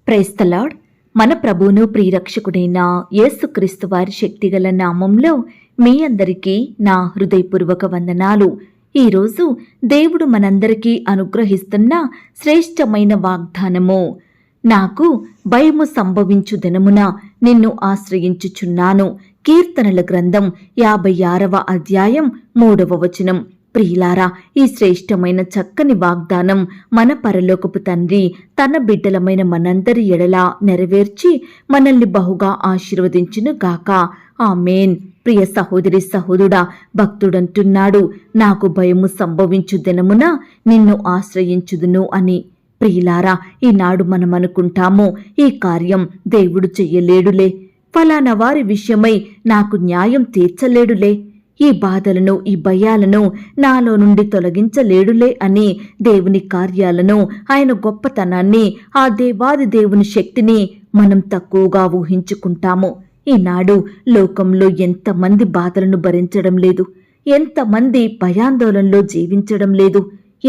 Praise the lord. మన ప్రభువును ప్రియరక్షకుడైన యేసుక్రీస్తు వారి శక్తిగల నామంలో మీ అందరికీ నా హృదయపూర్వక వందనాలు. ఈరోజు దేవుడు మనందరికీ అనుగ్రహిస్తున్న శ్రేష్టమైన వాగ్దానము, నాకు భయము సంభవించు దినమున నిన్ను ఆశ్రయించుచున్నాను. కీర్తనల గ్రంథం 56వ అధ్యాయం 3వ వచనం. ప్రియులారా, ఈ శ్రేష్టమైన చక్కని వాగ్దానం మన పరలోకపు తండ్రి తన బిడ్డలమైన మనందరి ఎడల నెరవేర్చి మనల్ని బహుగా ఆశీర్వదించును గాక. ఆమేన్. ప్రియ సహోదరి సహోదరుడా, భక్తుడంటున్నాడు, నాకు భయము సంభవించు దినమున నిన్ను ఆశ్రయించుదును అని. ప్రియులారా, ఈనాడు మనం అనుకుంటాము, ఈ కార్యం దేవుడు చెయ్యలేడులే, ఫలానా వారి విషయమై నాకు న్యాయం తీర్చలేడులే, ఈ బాధలను ఈ భయాలను నాలో నుండి తొలగించలేడులే అని దేవుని కార్యాలను, ఆయన గొప్పతనాన్ని, ఆ దేవాది దేవుని శక్తిని మనం తక్కువగా ఊహించుకుంటాము. ఈనాడు లోకంలో ఎంతమంది బాధలను భరించడం లేదు, ఎంతమంది భయాందోళనలో జీవించడం లేదు,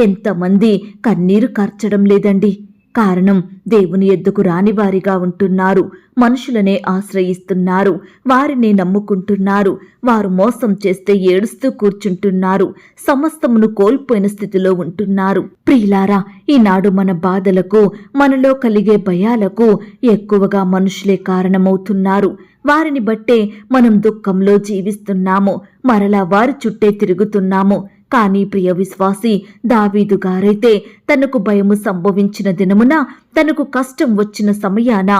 ఎంతమంది కన్నీరు కార్చడం లేదండి. కారణం, దేవుని ఎద్దుకు రానివారిగా ఉంటున్నారు, మనుషులనే ఆశ్రయిస్తున్నారు, వారిని నమ్ముకుంటున్నారు, వారు మోసం చేస్తే ఏడుస్తూ కూర్చుంటున్నారు, సమస్తమును కోల్పోయిన స్థితిలో ఉంటున్నారు. ప్రియులారా, ఈనాడు మన బాధలకు, మనలో కలిగే భయాలకు ఎక్కువగా మనుషులే కారణమవుతున్నారు. వారిని బట్టే మనం దుఃఖంలో జీవిస్తున్నాము, మరలా వారి చుట్టే తిరుగుతున్నాము. కానీ ప్రియ విశ్వాసి దావీదు గారైతే తనకు భయము సంభవించిన దినమున, తనకు కష్టం వచ్చిన సమయాన,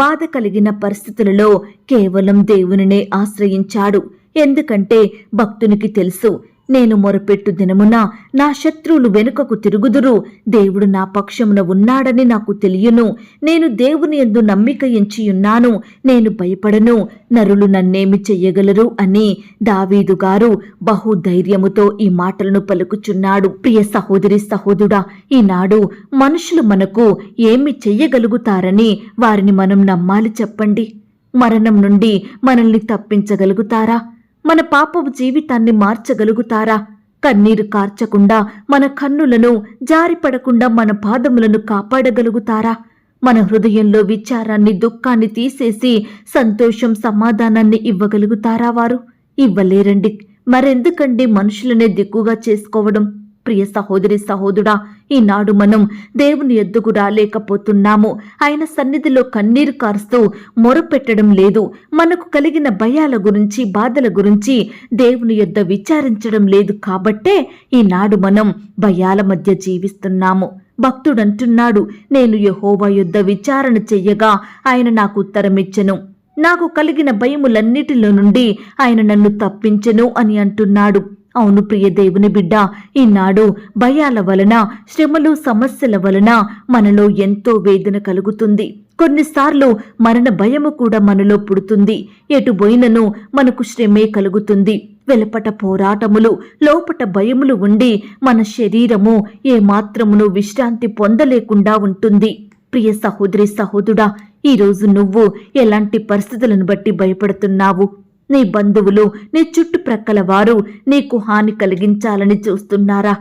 బాధ కలిగిన పరిస్థితులలో కేవలం దేవునినే ఆశ్రయించాడు. ఎందుకంటే భక్తునికి తెలుసు, నేను మొరపెట్టు దినమున నా శత్రువులు వెనుకకు తిరుగుదురు, దేవుడు నా పక్షమున ఉన్నాడని నాకు తెలియను, నేను దేవుని యందు నమ్మిక ఎంచియున్నాను, నేను భయపడను, నరులు నన్నేమి చెయ్యగలరు అని దావీదు గారు బహుధైర్యముతో ఈ మాటలను పలుకుచున్నాడు. ప్రియ సహోదరి సహోదరుడా, ఈనాడు మనుషులు మనకు ఏమి చెయ్యగలుగుతారని వారిని మనం నమ్మాలి చెప్పండి? మరణం నుండి మనల్ని తప్పించగలుగుతారా? మన పాపపు జీవితాన్ని మార్చగలుగుతారా? కన్నీరు కార్చకుండా మన కన్నులను జారిపడకుండా మన పాదములను కాపాడగలుగుతారా? మన హృదయంలో విచారాన్ని, దుఃఖాన్ని తీసేసి సంతోషం, సమాధానాన్ని ఇవ్వగలుగుతారా? వారు ఇవ్వలేరండి. మరెందుకండి మనుషులనే దిక్కుగా చేసుకోవడం? ప్రియ సహోదరి సహోదరుడా, ఈనాడు మనం దేవుని ఎద్దుకు రాలేకపోతున్నాము. ఆయన సన్నిధిలో కన్నీరు కారుస్తూ మొరపెట్టడం లేదు. మనకు కలిగిన భయాల గురించి, బాధల గురించి దేవుని యొద్ద విచారించడం లేదు. కాబట్టే ఈనాడు మనం భయాల మధ్య జీవిస్తున్నాము. భక్తుడంటున్నాడు, నేను యెహోవా యొద్ద విచారణ చెయ్యగా ఆయన నాకు ఉత్తరమిచ్చెను, నాకు కలిగిన భయములన్నిటిలో నుండి ఆయన నన్ను తప్పించెను అని అంటున్నాడు. అవును ప్రియ దేవుని బిడ్డ, ఈనాడు భయాల వలన, శ్రమలు, సమస్యల వలన మనలో ఎంతో వేదన కలుగుతుంది. కొన్నిసార్లు మరణ భయము కూడా మనలో పుడుతుంది. ఎటు పోయినను మనకు శ్రమే కలుగుతుంది. వెలుపట పోరాటములు, లోపట భయములు ఉండి మన శరీరము ఏమాత్రమును విశ్రాంతి పొందలేకుండా ఉంటుంది. ప్రియ సహోదరి సహోదరుడా, ఈరోజు నువ్వు ఎలాంటి పరిస్థితులను బట్టి భయపడుతున్నావు? నీ బంధువులు, నీ చుట్టుప్రక్కల వారు నీకు హాని కలిగించాలని చూస్తున్నారా?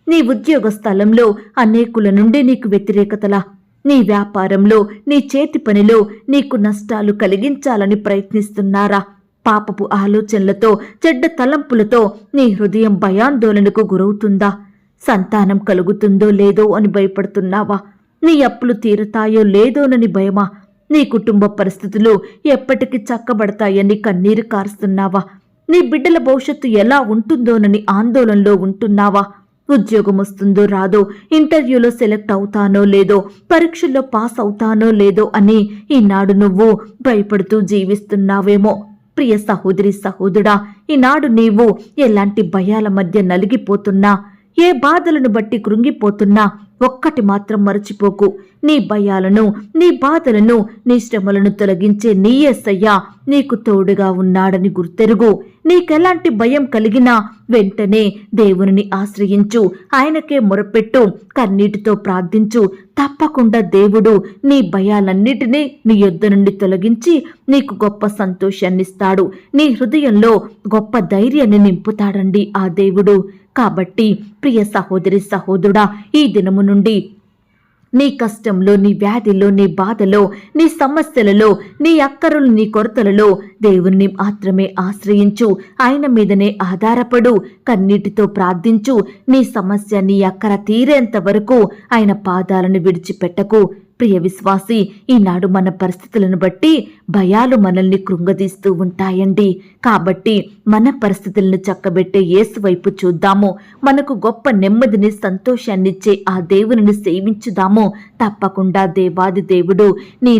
నీ ఉద్యోగ స్థలంలో అనేకుల నుండి నీకు వ్యతిరేకతలా? నీ వ్యాపారంలో, నీ చేతి పనిలో నీకు నష్టాలు కలిగించాలని ప్రయత్నిస్తున్నారా? పాపపు ఆలోచనలతో, చెడ్డ తలంపులతో నీ హృదయం భయాందోళనకు గురవుతుందా? సంతానం కలుగుతుందో లేదో అని భయపడుతున్నావా? నీ అప్పులు తీరతాయో లేదోనని భయమా? నీ కుటుంబ పరిస్థితులు ఎప్పటికీ చక్కబడతాయని కన్నీరు కారుస్తున్నావా? నీ బిడ్డల భవిష్యత్తు ఎలా ఉంటుందోనని ఆందోళనలో ఉంటున్నావా? ఉద్యోగం వస్తుందో రాదో, ఇంటర్వ్యూలో సెలెక్ట్ అవుతానో లేదో, పరీక్షల్లో పాస్ అవుతానో లేదో అని ఈనాడు నువ్వు భయపడుతూ జీవిస్తున్నావేమో. ప్రియ సహోదరి సహోదరుడా, ఈనాడు నీవు ఎలాంటి భయాల మధ్య నలిగిపోతున్నా, ఏ బాధలను బట్టి కృంగిపోతున్నా, ఒక్కటి మాత్రం మరచిపోకు, నీ భయాలను, నీ బాధలను, నీ శ్రమలను తొలగించే నీ యేసయ్య నీకు తోడుగా ఉన్నాడని గుర్తెరుగు. నీకెలాంటి భయం కలిగినా వెంటనే దేవునిని ఆశ్రయించు, ఆయనకే మొరపెట్టు, కన్నీటితో ప్రార్థించు. తప్పకుండా దేవుడు నీ భయాలన్నిటినీ నీ యొద్ద నుండి తొలగించి నీకు గొప్ప సంతోషాన్నిస్తాడు. నీ హృదయంలో గొప్ప ధైర్యాన్ని నింపుతాడండి ఆ దేవుడు. కాబట్టి ప్రియ సహోదరి సహోదరుడా, ఈ దినము నుండి నీ కష్టంలో, నీ వ్యాధిలో, నీ బాధలో, నీ సమస్యలలో, నీ అక్కరలు, నీ కొరతలలో దేవుని మాత్రమే ఆశ్రయించు. ఆయన మీదనే ఆధారపడు. కన్నీటితో ప్రార్థించు. నీ సమస్య, నీ అక్కర తీరేంత వరకు ఆయన పాదాలను విడిచిపెట్టకు. ప్రియ విశ్వాసి, ఈనాడు మన పరిస్థితులను బట్టి భయాలు మనల్ని కృంగదీస్తూ ఉంటాయండి. కాబట్టి మన పరిస్థితులను చక్కబెట్టే యేసు వైపు చూద్దాము. మనకు గొప్ప నెమ్మదిని, సంతోషాన్నిచ్చే ఆ దేవునిని సేవించుదాము. తప్పకుండా దేవాది దేవుడు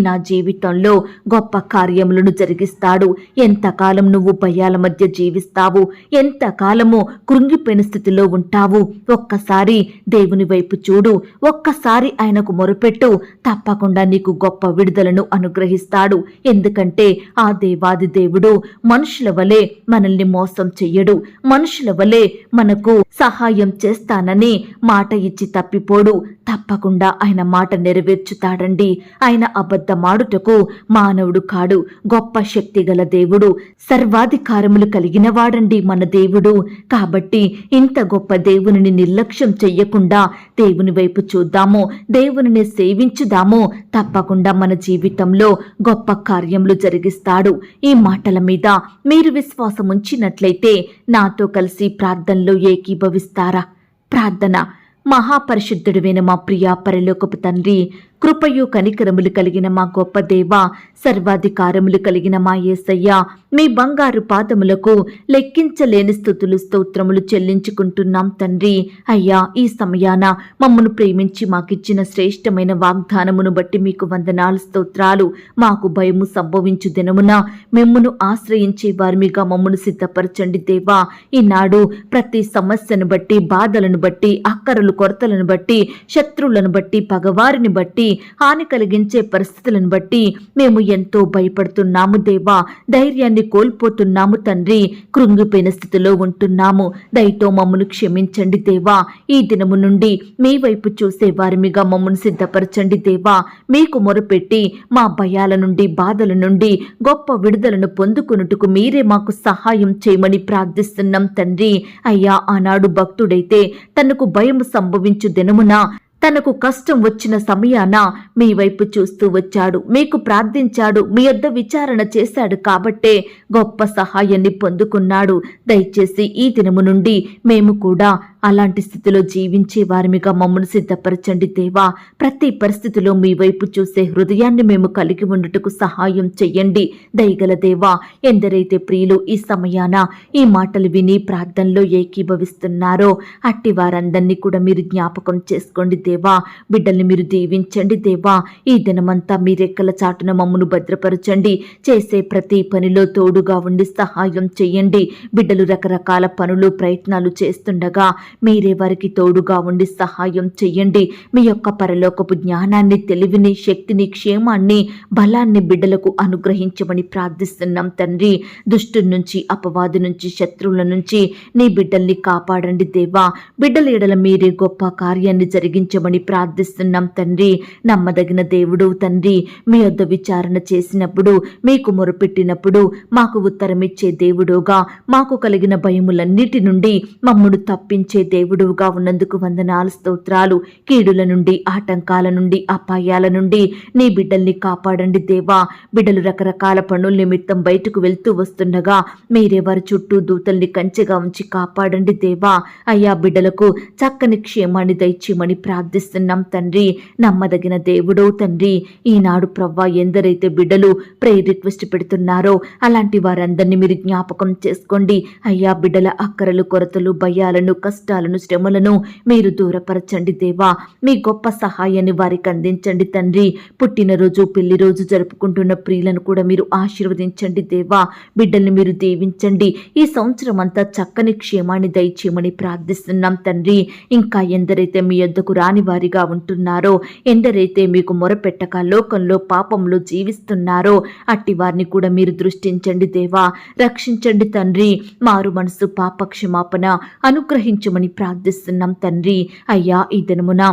నా జీవితంలో గొప్ప కార్యములను జరిగిస్తాడు. ఎంతకాలం నువ్వు భయాల మధ్య జీవిస్తావు? ఎంతకాలము కృంగిపోయిన స్థితిలో ఉంటావు? ఒక్కసారి దేవుని వైపు చూడు. ఒక్కసారి ఆయనకు మొరపెట్టు. తప్పకుండా నీకు గొప్ప విడుదలను అనుగ్రహిస్తాడు. ఎందుకంటే ఆ దేవాది దేవుడు మనుషుల వలె మనల్ని మోసం చెయ్యడు. మనుషుల వలె మనకు సహాయం చేస్తానని మాట ఇచ్చి తప్పిపోడు. తప్పకుండా ఆయన మాట నెరవేర్చుతాడండి. ఆయన అబద్ధమాడుటకు మానవుడు కాడు. గొప్ప శక్తి గల దేవుడు, సర్వాధికారములు కలిగిన వాడండి మన దేవుడు. కాబట్టి ఇంత గొప్ప దేవునిని నిర్లక్ష్యం చెయ్యకుండా దేవుని వైపు చూద్దాము. దేవునిని సేవించుదాము. తప్పకుండా మన జీవితంలో గొప్ప కార్యములు జరిగిస్తాడు. ఈ మాటల మీద మీరు విశ్వాసం ఉంచినట్లయితే నాతో కలిసి ప్రార్థనలో ఏకీభవిస్తారా? ప్రార్థన. మహాపరిశుద్ధుడైన మా ప్రియ పరలోకపు తండ్రి, కృపయు కనికరములు కలిగిన మా గొప్ప దేవ, సర్వాధికారములు కలిగిన మా యేసయ్య, మీ బంగారు పాదములకు లెక్కించలేని స్తుతులు, స్తోత్రములు చెల్లించుకుంటున్నాం తండ్రి. అయ్యా, ఈ సమయాన మమ్మను ప్రేమించి మాకిచ్చిన శ్రేష్టమైన వాగ్దానమును బట్టి మీకు వందనాలు, స్తోత్రాలు. మాకు భయము సంభవించు దినమున మిమ్మును ఆశ్రయించే వారిమిగా మమ్మను సిద్ధపరచండి దేవా. ఈనాడు ప్రతి సమస్యను బట్టి, బాధలను బట్టి, అక్కరలు కొరతలను బట్టి, శత్రువులను బట్టి, పగవారిని బట్టి, హాని కలిగించే పరిస్థితులను బట్టి మేము ఎంతో భయపడుతున్నాము దేవా. ధైర్యాన్ని కోల్పోతున్నాము తండ్రి. కృంగిపోయిన స్థితిలో ఉంటున్నాము. దయతో మమ్మను క్షమించండి దేవా. ఈ దినము నుండి మీ వైపు చూసే వారిమిగా మమ్మను సిద్ధపరచండి దేవా. మీకు మొరపెట్టి మా భయాల నుండి, బాధల నుండి గొప్ప విడుదలను పొందుకున్నట్టుకు మీరే మాకు సహాయం చేయమని ప్రార్థిస్తున్నాం తండ్రి. అయ్యా, ఆనాడు భక్తుడైతే తనకు భయం సంభవించు దినమున, తనకు కష్టం వచ్చిన సమయాన మీ వైపు చూస్తూ వచ్చాడు, మీకు ప్రార్థించాడు, మీ యొద్ద విచారణ చేశాడు. కాబట్టే గొప్ప సహాయాన్ని పొందుకున్నాడు. దయచేసి ఈ దినము నుండి మేము కూడా అలాంటి స్థితిలో జీవించే వారిమిగా మమ్మల్ని సిద్ధపరచండి దేవా. ప్రతి పరిస్థితిలో మీ వైపు చూసే హృదయాన్ని మేము కలిగి ఉండటకు సహాయం చెయ్యండి దయగల దేవా. ఎందరైతే ప్రియులు ఈ సమయాన ఈ మాటలు విని ప్రార్థనలో ఏకీభవిస్తున్నారో అట్టి వారందరినీ కూడా మీరు జ్ఞాపకం చేసుకోండి దేవా. బిడ్డల్ని మీరు దీవించండి దేవా. ఈ దినమంతా మీ రెక్కల చాటున మమ్మను భద్రపరచండి. చేసే ప్రతి పనిలో తోడుగా ఉండి సహాయం చెయ్యండి. బిడ్డలు రకరకాల పనులు, ప్రయత్నాలు చేస్తుండగా మీరే వారికి తోడుగా ఉండి సహాయం చెయ్యండి. మీ యొక్క పరలోకపు జ్ఞానాన్ని, తెలివిని, శక్తిని, క్షేమాన్ని, బలాన్ని బిడ్డలకు అనుగ్రహించమని ప్రార్థిస్తున్నాం తండ్రి. దుష్టుల నుంచి, అపవాది నుంచి, శత్రువుల నుంచి నీ బిడ్డల్ని కాపాడండి దేవా. బిడ్డల ఎడల మీరే గొప్ప కార్యాన్ని జరిగించమని ప్రార్థిస్తున్నాం తండ్రి. నమ్మదగిన దేవుడు తండ్రి, మీ యొద్ద విచారణ చేసినప్పుడు, మీకు మొరపెట్టినప్పుడు మాకు ఉత్తరమిచ్చే దేవుడుగా, మాకు కలిగిన భయములన్నిటి నుండి మమ్మును తప్పించే దేవుడుగా ఉన్నందుకు వందనాలు, స్తోత్రాలు. కీడుల నుండి, ఆటంకాల నుండి, అపాయాల నుండి నీ బిడ్డల్ని కాపాడండి దేవా. బిడ్డలు రకరకాల పనుల నిమిత్తం బయటకు వెళ్తూ వస్తుండగా మీరే వారి చుట్టూ దూతల్ని కంచెగా ఉంచి కాపాడండి దేవా. అయ్యా, బిడ్డలకు చక్కని క్షేమాన్ని దయచేయమని ప్రార్థిస్తున్నాం తండ్రి. నమ్మదగిన దేవుడో తండ్రి, ఈనాడు ప్రవ్వా ఎందరైతే బిడ్డలు ప్రేయర్ రిక్వెస్ట్ పెడుతున్నారో అలాంటి వారందరినీ మీరు జ్ఞాపకం చేసుకోండి. అయ్యా, బిడ్డల అక్కరలు, కొరతలు, భయాలను, కష్టాలను, శ్రమలను మీరు దూరపరచండి దేవా. మీ గొప్ప సహాయాన్ని వారికి అందించండి తండ్రి. పుట్టినరోజు, పెళ్లి రోజు జరుపుకుంటున్న ప్రియులను కూడా మీరు ఆశీర్వదించండి దేవా. బిడ్డల్ని మీరు దీవించండి. ఈ సంవత్సరం అంతా చక్కని క్షేమాన్ని దయచేయమని ప్రార్థిస్తున్నాం తండ్రి. ఇంకా ఎందరైతే మీ యొద్దకు రాని వారిగా ఉంటున్నారో, ఎందరైతే మీకు మొరపెట్టక లోకంలో పాపంలో జీవిస్తున్నారో అట్టి వారిని కూడా మీరు దృష్టించండి దేవా. రక్షించండి తండ్రి. మారు మనసు, పాప క్షమాపణ అనుగ్రహించమని ప్రార్థిస్తున్నాం తండ్రి. అయ్యా, ఈ దినమున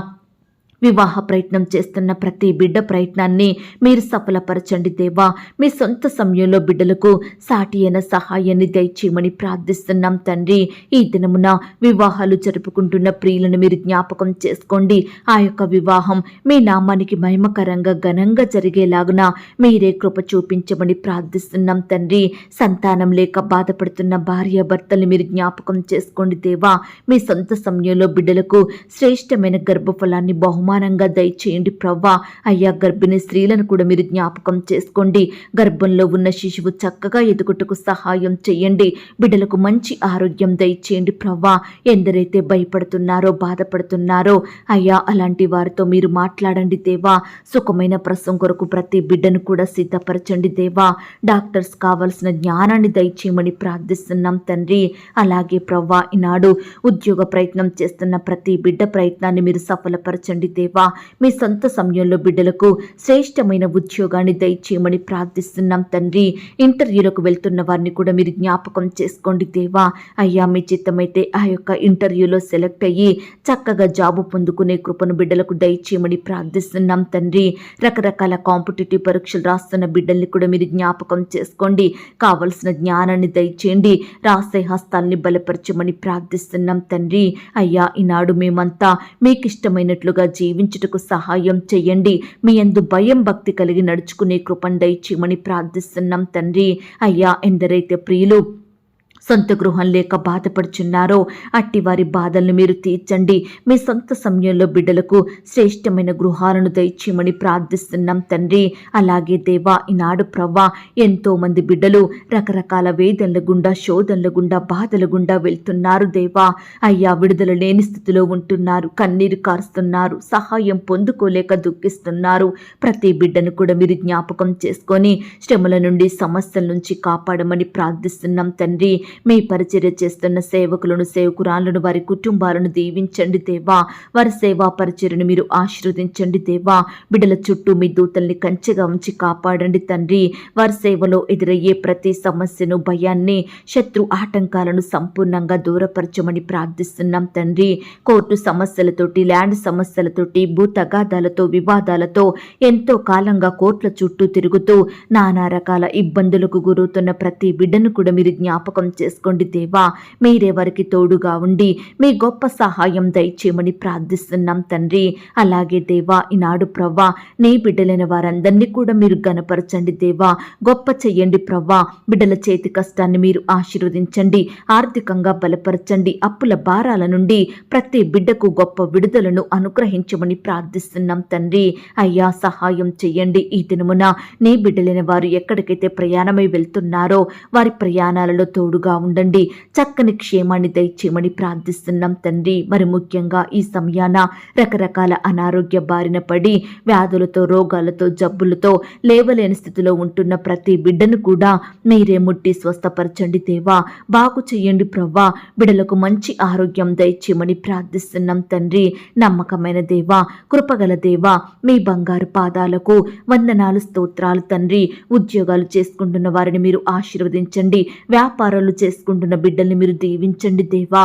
వివాహ ప్రయత్నం చేస్తున్న ప్రతి బిడ్డ ప్రయత్నాన్ని మీరు సఫలపరచండి దేవా. మీ సొంత సమయంలో బిడ్డలకు సాటి అయిన సహాయాన్ని దయచేయమని ప్రార్థిస్తున్నాం తండ్రి. ఈ దినమున వివాహాలు జరుపుకుంటున్న ప్రియులను మీరు జ్ఞాపకం చేసుకోండి. ఆ యొక్క వివాహం మీ నామానికి మహిమకరంగా ఘనంగా జరిగేలాగున మీరే కృప చూపించమని ప్రార్థిస్తున్నాం తండ్రి. సంతానం లేక బాధపడుతున్న భార్య భర్తల్ని మీరు జ్ఞాపకం చేసుకోండి దేవా. మీ సొంత సమయంలో బిడ్డలకు శ్రేష్టమైన గర్భఫలాన్ని బహుమానంగా దయచేయండి ప్రవ్వా. అయ్యా, గర్భిణీ స్త్రీలను కూడా మీరు జ్ఞాపకం చేసుకోండి. గర్భంలో ఉన్న శిశువు చక్కగా ఎదుగుటకు సహాయం చేయండి. బిడ్డలకు మంచి ఆరోగ్యం దయచేయండి ప్రవ్వా. ఎందరైతే భయపడుతున్నారో బాధపడుతున్నారో అయ్యా, అలాంటి వారితో మీరు మాట్లాడండి దేవా. సుఖమైన ప్రసవం కొరకు ప్రతి బిడ్డను కూడా సిద్ధపరచండి దేవా. డాక్టర్స్ కావలసిన జ్ఞానాన్ని దయచేయమని ప్రార్థిస్తున్నాం తండ్రి. అలాగే ప్రవ్వా, ఈనాడు ఉద్యోగ ప్రయత్నం చేస్తున్న ప్రతి బిడ్డ ప్రయత్నాన్ని మీరు సఫలపరచండి దేవా. మీ సొంత సమయంలో బిడ్డలకు శ్రేష్టమైన ఉద్యోగాన్ని దయచేయమని ప్రార్థిస్తున్నాం తండ్రి. ఇంటర్వ్యూలకు వెళ్తున్న వారిని కూడా మీరు జ్ఞాపకం చేసుకోండి దేవా. అయ్యా, మీ చిత్తమైతే ఆ యొక్క ఇంటర్వ్యూలో సెలెక్ట్ అయ్యి చక్కగా జాబు పొందుకునే కృపను బిడ్డలకు దయచేయమని ప్రార్థిస్తున్నాం తండ్రి. రకరకాల కాంపిటేటివ్ పరీక్షలు రాస్తున్న బిడ్డల్ని కూడా మీరు జ్ఞాపకం చేసుకోండి. కావలసిన జ్ఞానాన్ని దయచేయండి. రాసే హస్తాల్ని బలపరచమని ప్రార్థిస్తున్నాం తండ్రి. అయ్యా, ఈనాడు మేమంతా మీకు ఇష్టమైనట్లుగా జీవించుటకు సహాయం చేయండి. మీ యందు భయం భక్తి కలిగి నడుచుకునే కృపను దయచేయమని ప్రార్థిస్తున్నాం తండ్రి. అయ్యా, ఎందరైతే ప్రియులు సొంత గృహం లేక బాధపడుచున్నారో అట్టి వారి బాధలను మీరు తీర్చండి. మీ సొంత సమయంలో బిడ్డలకు శ్రేష్టమైన గృహాలను దయచేయమని ప్రార్థిస్తున్నాం తండ్రి. అలాగే దేవా, ఈనాడు ప్రవ్వా, ఎంతో మంది బిడ్డలు రకరకాల వేదనల గుండా, శోధనల గుండా, బాధల గుండా వెళ్తున్నారు దేవా. అయ్యా, విడుదల లేని స్థితిలో ఉంటున్నారు, కన్నీరు కారుస్తున్నారు, సహాయం పొందుకోలేక దుఃఖిస్తున్నారు. ప్రతి బిడ్డను కూడా మీరు జ్ఞాపకం చేసుకొని శ్రమల నుండి, సమస్యల నుంచి కాపాడమని ప్రార్థిస్తున్నాం తండ్రి. మీ పరిచర్య చేస్తున్న సేవకులను, సేవకురాలను, వారి కుటుంబాలను దీవించండి దేవా. వారి సేవా పరిచర్యను మీరు ఆశీర్వదించండి దేవా. బిడ్డల చుట్టూ మీ దూతల్ని కంచెగా ఉంచి కాపాడండి తండ్రి. వారి సేవలో ఎదురయ్యే ప్రతి సమస్యను, భయాన్ని, శత్రు ఆటంకాలను సంపూర్ణంగా దూరపరచమని ప్రార్థిస్తున్నాం తండ్రి. కోర్టు సమస్యలతోటి, ల్యాండ్ సమస్యలతోటి, భూ తగాదాలతో, వివాదాలతో ఎంతో కాలంగా కోర్టుల చుట్టూ తిరుగుతూ నానా రకాల ఇబ్బందులకు గురవుతున్న ప్రతి బిడ్డను కూడా మీరు జ్ఞాపకం చేసుకోండి దేవా. మీరే వారికి తోడుగా ఉండి మీ గొప్ప సహాయం దయచేయమని ప్రార్థిస్తున్నాం తండ్రి. అలాగే దేవా, ఈనాడు ప్రవ్వా, నీ బిడ్డలైన వారందరినీ కూడా మీరు గణపరచండి దేవా. గొప్ప చెయ్యండి ప్రవ్వా. బిడ్డల చేతి కష్టాన్ని మీరు ఆశీర్వదించండి, ఆర్థికంగా బలపరచండి. అప్పుల భారాల నుండి ప్రతి బిడ్డకు గొప్ప విడుదలను అనుగ్రహించమని ప్రార్థిస్తున్నాం తండ్రి. అయ్యా, సహాయం చెయ్యండి. ఈ దినమున నీ బిడ్డలైన వారు ఎక్కడికైతే ప్రయాణమై వెళ్తున్నారో వారి ప్రయాణాలలో తోడుగా ఉండండి. చక్కని క్షేమాన్ని దయచేయమని ప్రార్థిస్తున్నాం తండ్రి. మరి ముఖ్యంగా ఈ సమయాన రకరకాల అనారోగ్య బారిన పడి వ్యాధులతో, రోగాలతో, జబ్బులతో లేవలేని స్థితిలో ఉంటున్న ప్రతి బిడ్డను కూడా మీరే ముట్టి స్వస్థపరచండి దేవా. బాగు చెయ్యండి ప్రవ్వా. బిడ్డలకు మంచి ఆరోగ్యం దయచేయమని ప్రార్థిస్తున్నాం తండ్రి. నమ్మకమైన దేవా, కృపగల దేవా, మీ బంగారు పాదాలకు వందనాలు, స్తోత్రాలు తండ్రి. ఉద్యోగాలు చేసుకుంటున్న వారిని మీరు ఆశీర్వదించండి. వ్యాపారాలు చేసుకుంటున్న బిడ్డల్ని మీరు దీవించండి దేవా.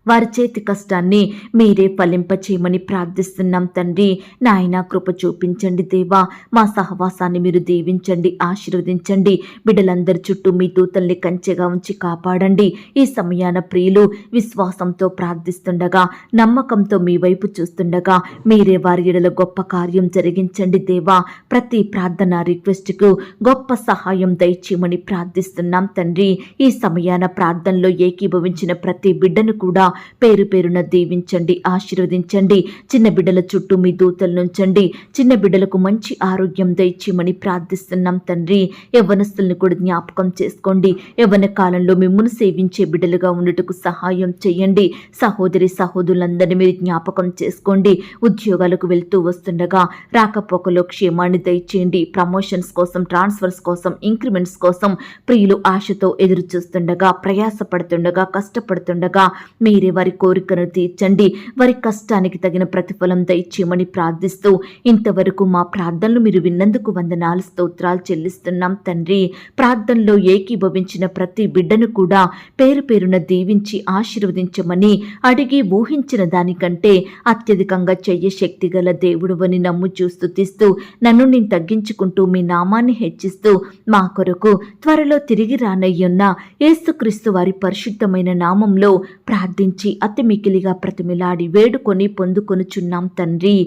వారి చేతి కష్టాన్ని మీరే ఫలింపచేయమని ప్రార్థిస్తున్నాం తండ్రి. నాయన, కృప చూపించండి దేవా. మా సహవాసాన్ని మీరు దీవించండి, ఆశీర్వదించండి. బిడ్డలందరి చుట్టూ మీ దూతల్ని కంచెగా ఉంచి కాపాడండి. ఈ సమయాన ప్రియులు విశ్వాసంతో ప్రార్థిస్తుండగా, నమ్మకంతో మీ వైపు చూస్తుండగా మీరే వారి ఎడల గొప్ప కార్యం జరిగించండి దేవా. ప్రతి ప్రార్థన రిక్వెస్ట్కు గొప్ప సహాయం దయచేయమని ప్రార్థిస్తున్నాం తండ్రి. ఈ సమయాన ప్రార్థనలో ఏకీభవించిన ప్రతి బిడ్డను కూడా పేరు పేరున దీవించండి, ఆశీర్వదించండి. చిన్న బిడ్డల చుట్టూ మీ దూతలు నుంచండి. చిన్న బిడ్డలకు మంచి ఆరోగ్యం దయచేయమని ప్రార్థిస్తున్నాం తండ్రి. యవ్వనస్తుల్ని కూడా జ్ఞాపకం చేసుకోండి. యవ్వన కాలంలో మిమ్మును సేవించే బిడ్డలుగా ఉండటకు సహాయం చేయండి. సహోదరి సహోదరులందరినీ మీరు జ్ఞాపకం చేసుకోండి. ఉద్యోగాలకు వెళ్తూ వస్తుండగా రాకపోకలో క్షేమాన్ని దయచేయండి. ప్రమోషన్స్ కోసం, ట్రాన్స్ఫర్స్ కోసం, ఇంక్రిమెంట్స్ కోసం ప్రియులు ఆశతో ఎదురు చూస్తుండగా, ప్రయాసపడుతుండగా, కష్టపడుతుండగా మీరే మీరే వారి కోరికను తీర్చండి, వారి కష్టానికి తగిన ప్రతిఫలం దయచేయమని ప్రార్థిస్తూ ఇంతవరకు మా ప్రార్థనలు మీరు విన్నందుకు వందనాలు స్తోత్రాలు చెల్లిస్తున్నాం తండ్రి. ప్రార్థనలో ఏకీభవించిన ప్రతి బిడ్డను కూడా పేరు పేరున దీవించి ఆశీర్వదించమని అడిగి ఊహించిన దానికంటే అత్యధికంగా చెయ్య శక్తి గల దేవుడువని నమ్ముచూ స్తుతిస్తూ నన్ను నేను తగ్గించుకుంటూ మీ నామాన్ని హెచ్చిస్తూ మా కొరకు త్వరలో తిరిగి రానయ్యున్న యేసుక్రీస్తు వారి పరిశుద్ధమైన నామంలో ప్రార్థించి అతి మికిలిగా ప్రతిమిలాడి వేడుకొని పొందుకొనుచున్నాం తండ్రి.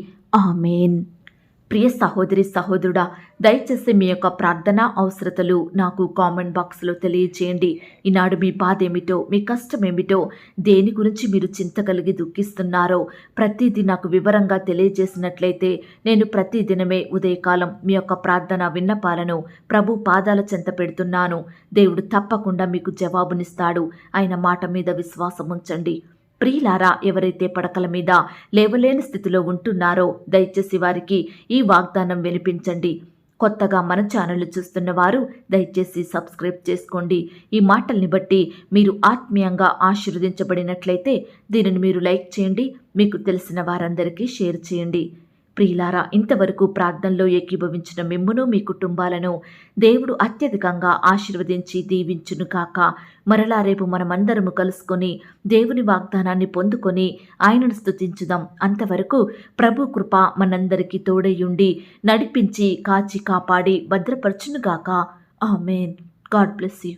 ఆమేన్. ప్రియ సహోదరి సహోదరుడా, దయచేసి మీ యొక్క ప్రార్థనా అవసరతలు నాకు కామెంట్ బాక్స్లో తెలియచేయండి. ఈనాడు మీ బాధ ఏమిటో, మీ కష్టం ఏమిటో, దేని గురించి మీరు చింత కలిగి దుఃఖిస్తున్నారో ప్రతిదీ నాకు వివరంగా తెలియజేసినట్లయితే నేను ప్రతిదినమే ఉదయకాలం మీ యొక్క ప్రార్థన విన్నపాలను ప్రభు పాదాల చెంత పెడుతున్నాను. దేవుడు తప్పకుండా మీకు జవాబునిస్తాడు. ఆయన మాట మీద విశ్వాసం ఉంచండి. ప్రియులారా, ఎవరైతే పడకల మీద లేవలేని స్థితిలో ఉంటున్నారో దయచేసి వారికి ఈ వాగ్దానం వినిపించండి. కొత్తగా మన ఛానల్ చూస్తున్న వారు దయచేసి సబ్స్క్రైబ్ చేసుకోండి. ఈ మాటల్ని బట్టి మీరు ఆత్మీయంగా ఆశీర్వదించబడినట్లయితే దీనిని మీరు లైక్ చేయండి, మీకు తెలిసిన వారందరికీ షేర్ చేయండి. ప్రియులారా, ఇంతవరకు ప్రార్థనలో ఏకీభవించిన మిమ్మును మీ కుటుంబాలను దేవుడు అత్యధికంగా ఆశీర్వదించి దీవించును కాక. మరలా రేపు మనమందరము కలుసుకొని దేవుని వాగ్దానాన్ని పొందుకొని ఆయనను స్తుతించుదాం. అంతవరకు ప్రభు కృప మనందరికీ తోడయ్యుండి నడిపించి కాచి కాపాడి భద్రపరచునుగాక. ఆమేన్. God bless you.